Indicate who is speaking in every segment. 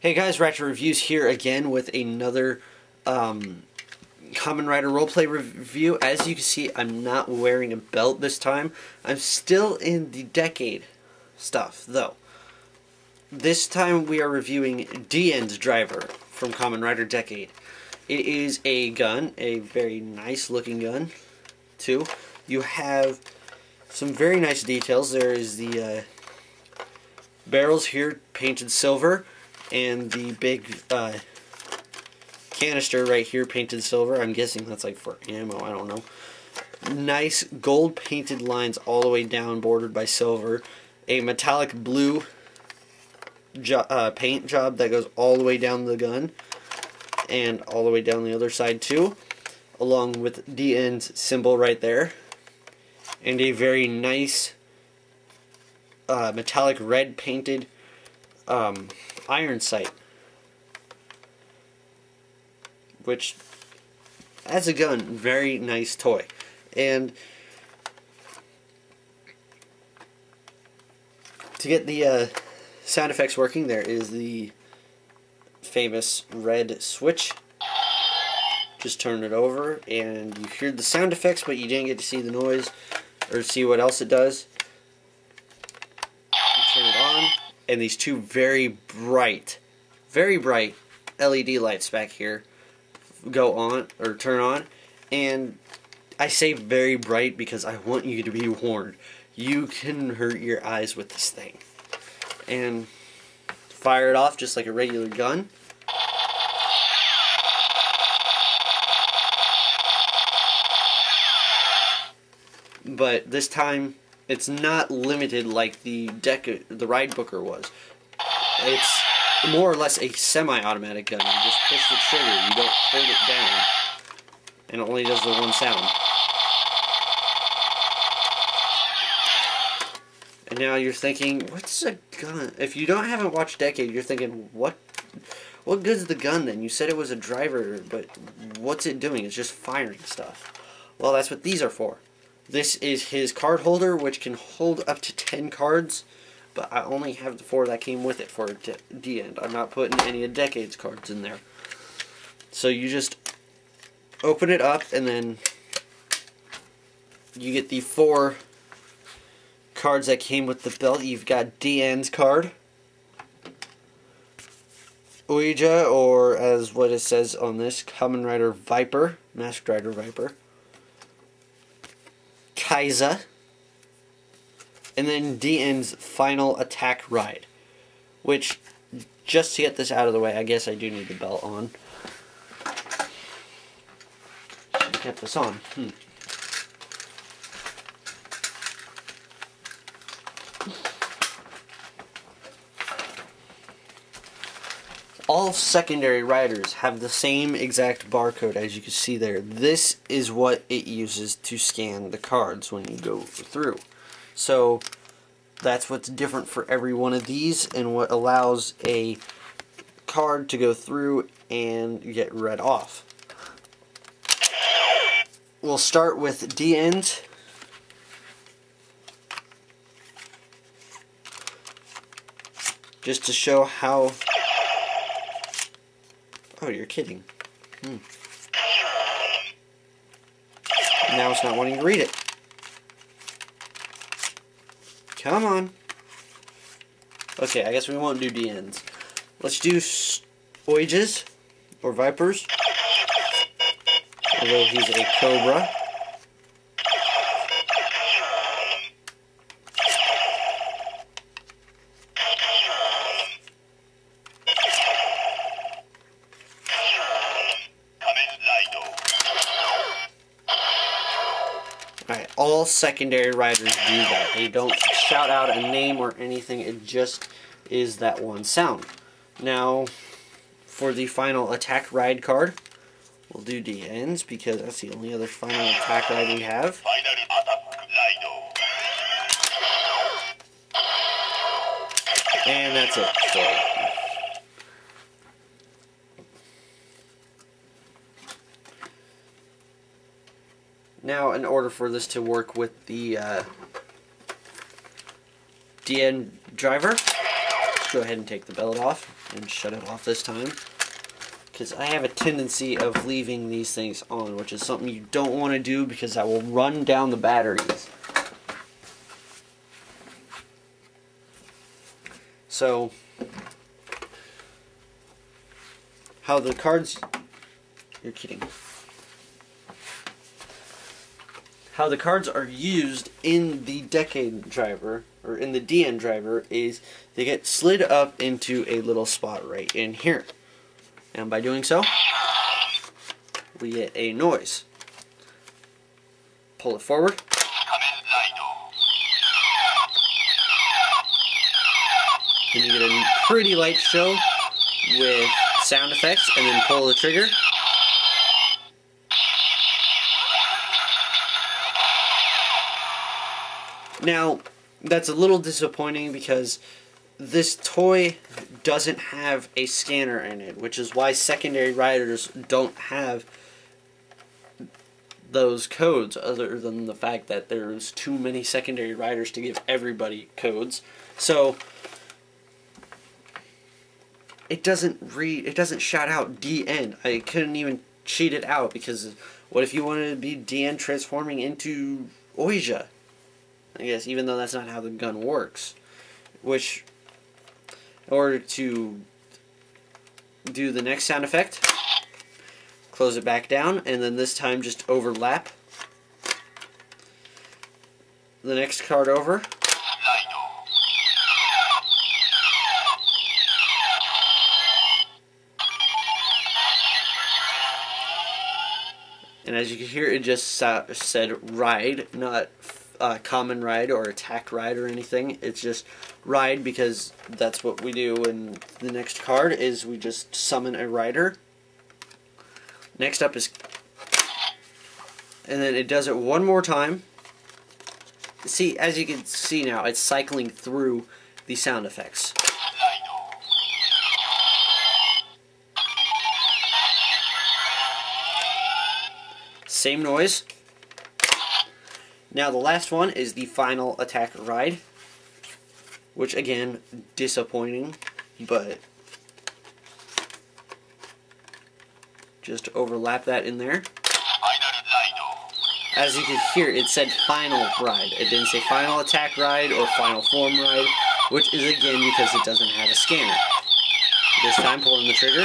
Speaker 1: Hey guys, Ratchet Reviews here again with another Kamen Rider roleplay review. As you can see, I'm not wearing a belt this time. I'm still in the Decade stuff, though. This time we are reviewing Diend Driver from Kamen Rider Decade. It is a gun, a very nice looking gun, too. You have some very nice details. There is the barrels here painted silver, and the big canister right here painted silver. I'm guessing that's like for ammo, I don't know. Nice gold painted lines all the way down, bordered by silver. A metallic blue paint job that goes all the way down the gun and all the way down the other side too, along with Diend's symbol right there, and a very nice metallic red painted iron sight, which, as a gun, very nice toy. And to get the sound effects working, there is the famous red switch. Just turn it over and you hear the sound effects, but you didn't get to see the noise or see what else it does. You turn it on, and these two very bright LED lights back here go on, or turn on. And I say very bright because I want you to be warned. You can hurt your eyes with this thing. And fire it off just like a regular gun. But this time, it's not limited like the Ride Booker was. It's more or less a semi-automatic gun. You just push the trigger, you don't hold it down, and it only does the one sound. And now you're thinking, what's a gun? If you haven't watched Decade, you're thinking, what good's the gun then? You said it was a driver, but what's it doing? It's just firing stuff. Well, that's what these are for. This is his card holder, which can hold up to 10 cards, but I only have the 4 that came with it for Diend. I'm not putting any of Decade's cards in there. So you just open it up, and then you get the 4 cards that came with the belt. You've got Diend's card, Ouija, or as what it says on this, Kamen Rider Viper, Masked Rider Viper, Kaiza, and then Diend's final attack ride, which, just to get this out of the way, I guess I do need the belt on. Should have kept this on. All secondary riders have the same exact barcode, as you can see there. This is what it uses to scan the cards when you go through. So that's what's different for every one of these, and what allows a card to go through and get read off. We'll start with Diend. Just to show how... Oh, you're kidding. Now it's not wanting to read it. Come on. Okay, I guess we won't do Diend's. Let's do Ouijas, or Vipers. Although he's a Cobra. Alright, all secondary riders do that. They don't shout out a name or anything, it just is that one sound. Now, for the final attack ride card, we'll do Diend's because that's the only other final attack ride we have. And that's it. So, now, in order for this to work with the Diend Driver, go ahead and take the belt off and shut it off this time, because I have a tendency of leaving these things on, which is something you don't want to do because that will run down the batteries. So, how the cards... You're kidding. How the cards are used in the Decadriver, or in the Diend Driver, is they get slid up into a little spot right in here. And by doing so, we get a noise. Pull it forward. And you get a pretty light show with sound effects, and then pull the trigger. Now, that's a little disappointing because this toy doesn't have a scanner in it, which is why secondary riders don't have those codes, other than the fact that there's too many secondary riders to give everybody codes. So it doesn't shout out Diend. I couldn't even cheat it out, because what if you wanted to be Diend transforming into Oija? I guess, even though that's not how the gun works. Which, in order to do the next sound effect, close it back down, and then this time just overlap the next card over. And as you can hear, it just said ride, not common ride or attack ride or anything. It's just ride, because that's what we do. And the next card is we just summon a rider. Next up is, and then it does it one more time. See, as you can see now, it's cycling through the sound effects. Same noise. Now the last one is the final attack ride, which again, disappointing, but just overlap that in there. As you can hear, it said final ride. It didn't say final attack ride or final form ride, which is again because it doesn't have a scanner. This time, pulling the trigger.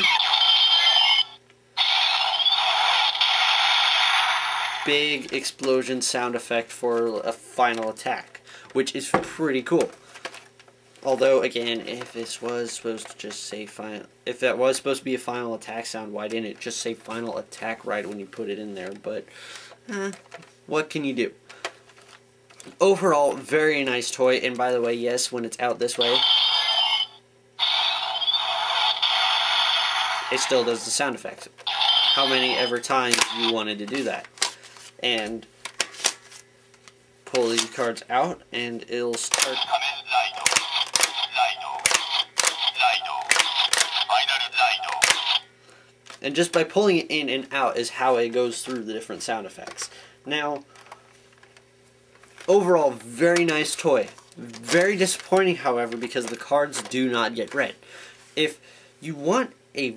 Speaker 1: Big explosion sound effect for a final attack, which is pretty cool. Although, again, if this was supposed to just say final, if that was supposed to be a final attack sound, why didn't it just say final attack right when you put it in there? But what can you do? Overall, very nice toy. And by the way, yes, when it's out this way, it still does the sound effects. How many ever times you wanted to do that? And pull these cards out, and it'll start. And just by pulling it in and out is how it goes through the different sound effects. Now, overall, very nice toy. Very disappointing, however, because the cards do not get read. If you want a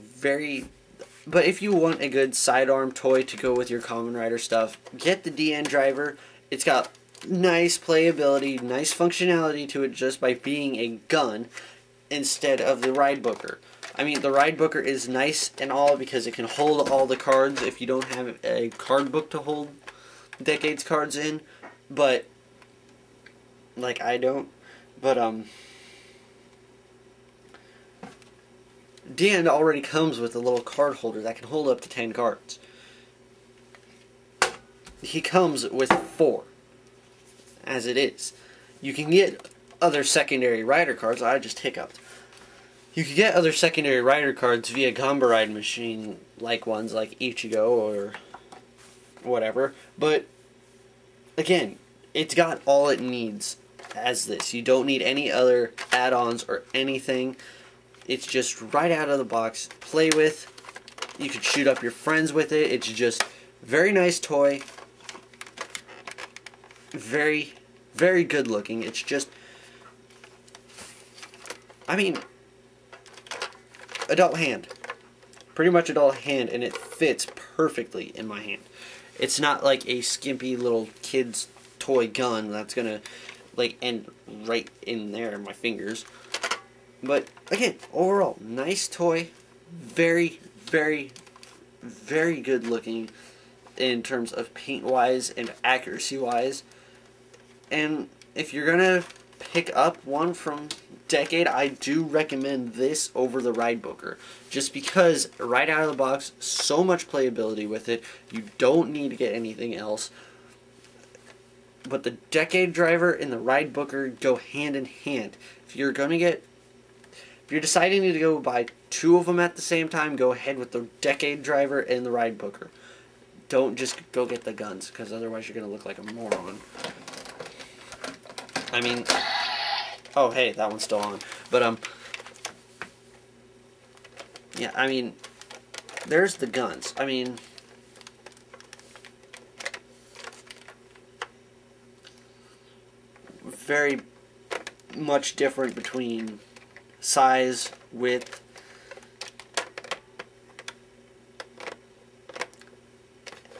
Speaker 1: good sidearm toy to go with your Kamen Rider stuff, get the Diend Driver. It's got nice playability, nice functionality to it just by being a gun instead of the Ride Booker. I mean, the Ride Booker is nice and all because it can hold all the cards if you don't have a card book to hold Decades cards in, but, like, I don't, but, Diend already comes with a little card holder that can hold up to 10 cards. He comes with 4, as it is. You can get other secondary rider cards. I just hiccuped. You can get other secondary rider cards via Gamba Ride machine, like ones like Ichigo or whatever. But, again, it's got all it needs as this. You don't need any other add-ons or anything. It's just right out of the box. Play with. You can shoot up your friends with it. It's just very nice toy. Very, very good looking. It's just, I mean, adult hand. Pretty much adult hand, and it fits perfectly in my hand. It's not like a skimpy little kid's toy gun that's gonna like end right in there in my fingers. But again, overall, nice toy. Very, very, very good looking in terms of paint wise and accuracy wise. And if you're gonna pick up one from Decade, I do recommend this over the Ride Booker, just because right out of the box, so much playability with it. You don't need to get anything else. But the Decade Driver and the Ride Booker go hand in hand. If you're deciding to go buy two of them at the same time, go ahead with the Decade Driver and the Ride Booker. Don't just go get the guns, because otherwise you're gonna look like a moron. I mean, oh hey, that one's still on. But yeah, I mean, there's the guns. I mean, very much different between size, width,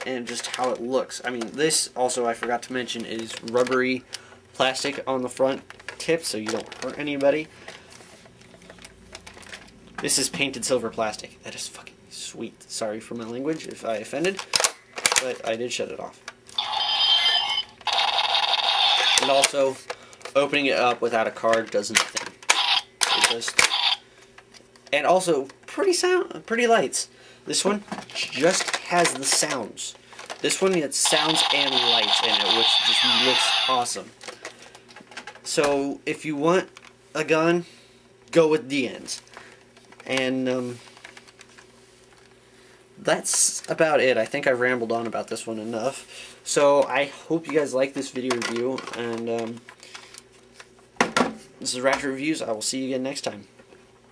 Speaker 1: and just how it looks. I mean, this also, I forgot to mention, is rubbery plastic on the front tip, so you don't hurt anybody. This is painted silver plastic. That is fucking sweet. Sorry for my language if I offended, but I did shut it off. And also, opening it up without a card does nothing. It just, and also pretty lights. This one just has the sounds. This one gets sounds and lights in it, which just looks awesome. So if you want a gun, go with Diend's. And that's about it. I think I've rambled on about this one enough. So I hope you guys like this video review, and this is Ratchet Reviews. I will see you again next time.